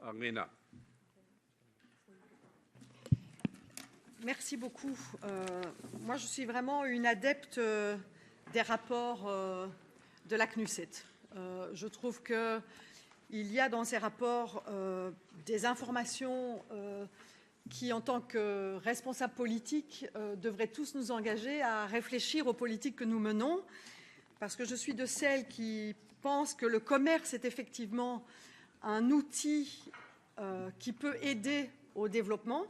Arena. Merci beaucoup. Moi, je suis vraiment une adepte des rapports de la CNUSET. Je trouve qu'il y a dans ces rapports des informations qui, en tant que responsables politiques, devraient tous nous engager à réfléchir aux politiques que nous menons, parce que je suis de celles qui pensent que le commerce est effectivement un outil qui peut aider au développement,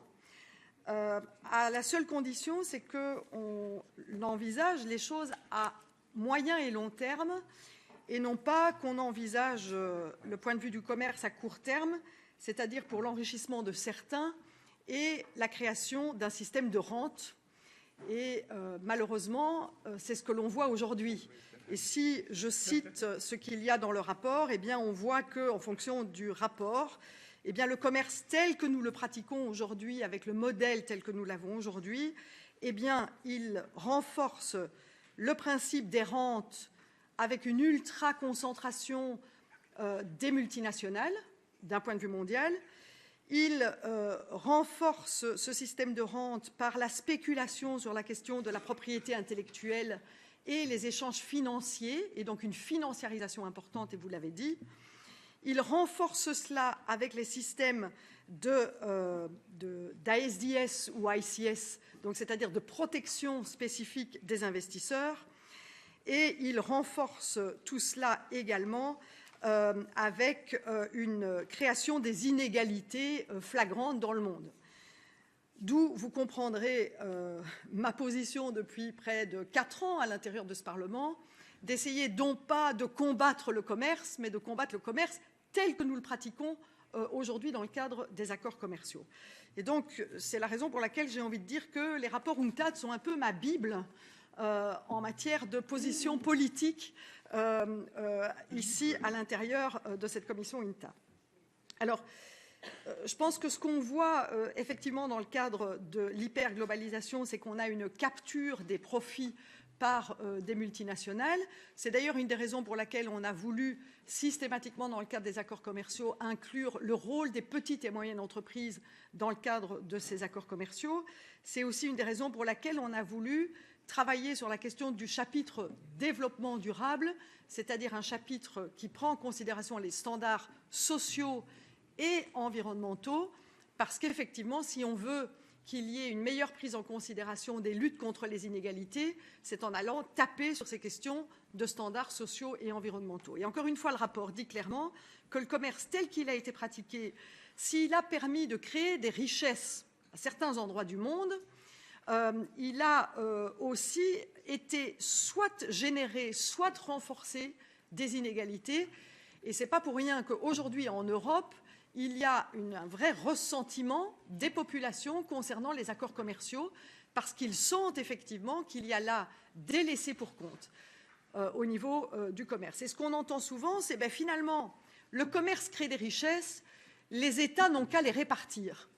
à la seule condition, c'est qu'on envisage les choses à moyen et long terme, et non pas qu'on envisage le point de vue du commerce à court terme, c'est-à-dire pour l'enrichissement de certains et la création d'un système de rente. Et malheureusement, c'est ce que l'on voit aujourd'hui. Et si je cite ce qu'il y a dans le rapport, eh bien, on voit qu'en fonction du rapport, eh bien, le commerce tel que nous le pratiquons aujourd'hui, avec le modèle tel que nous l'avons aujourd'hui, eh bien, il renforce le principe des rentes avec une ultra-concentration des multinationales d'un point de vue mondial. Il renforce ce système de rente par la spéculation sur la question de la propriété intellectuelle et les échanges financiers, et donc une financiarisation importante, et vous l'avez dit. Il renforce cela avec les systèmes d'ASDS ou ICS, c'est-à-dire de protection spécifique des investisseurs. Et il renforce tout cela également avec une création des inégalités flagrantes dans le monde. D'où vous comprendrez ma position depuis près de 4 ans à l'intérieur de ce Parlement, d'essayer non pas de combattre le commerce, mais de combattre le commerce tel que nous le pratiquons aujourd'hui dans le cadre des accords commerciaux. Et donc, c'est la raison pour laquelle j'ai envie de dire que les rapports UNCTAD sont un peu ma Bible en matière de position politique ici à l'intérieur de cette commission UNCTAD. Alors, je pense que ce qu'on voit effectivement dans le cadre de l'hyperglobalisation, c'est qu'on a une capture des profits par des multinationales. C'est d'ailleurs une des raisons pour laquelle on a voulu systématiquement, dans le cadre des accords commerciaux, inclure le rôle des petites et moyennes entreprises dans le cadre de ces accords commerciaux. C'est aussi une des raisons pour laquelle on a voulu travailler sur la question du chapitre développement durable, c'est-à-dire un chapitre qui prend en considération les standards sociaux et environnementaux, parce qu'effectivement, si on veut qu'il y ait une meilleure prise en considération des luttes contre les inégalités, c'est en allant taper sur ces questions de standards sociaux et environnementaux. Et encore une fois, le rapport dit clairement que le commerce tel qu'il a été pratiqué, s'il a permis de créer des richesses à certains endroits du monde, il a aussi été soit généré, soit renforcé des inégalités. Et ce n'est pas pour rien qu'aujourd'hui, en Europe, il y a un vrai ressentiment des populations concernant les accords commerciaux, parce qu'ils sentent effectivement qu'il y a là des laissés pour compte au niveau du commerce. Et ce qu'on entend souvent, c'est finalement, le commerce crée des richesses, les États n'ont qu'à les répartir.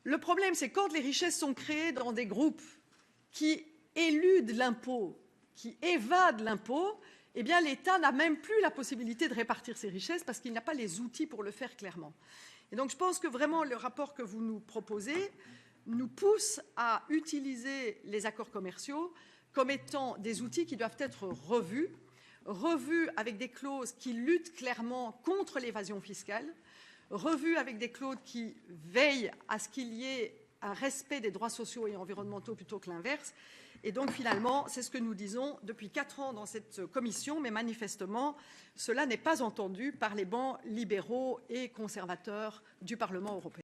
Le problème, c'est quand les richesses sont créées dans des groupes qui éludent l'impôt, qui évadent l'impôt, eh bien, l'État n'a même plus la possibilité de répartir ces richesses parce qu'il n'a pas les outils pour le faire clairement. Et donc, je pense que vraiment, le rapport que vous nous proposez nous pousse à utiliser les accords commerciaux comme étant des outils qui doivent être revus avec des clauses qui luttent clairement contre l'évasion fiscale, revus avec des clauses qui veillent à ce qu'il y ait un respect des droits sociaux et environnementaux plutôt que l'inverse. Et donc, finalement, c'est ce que nous disons depuis 4 ans dans cette commission, mais manifestement, cela n'est pas entendu par les bancs libéraux et conservateurs du Parlement européen.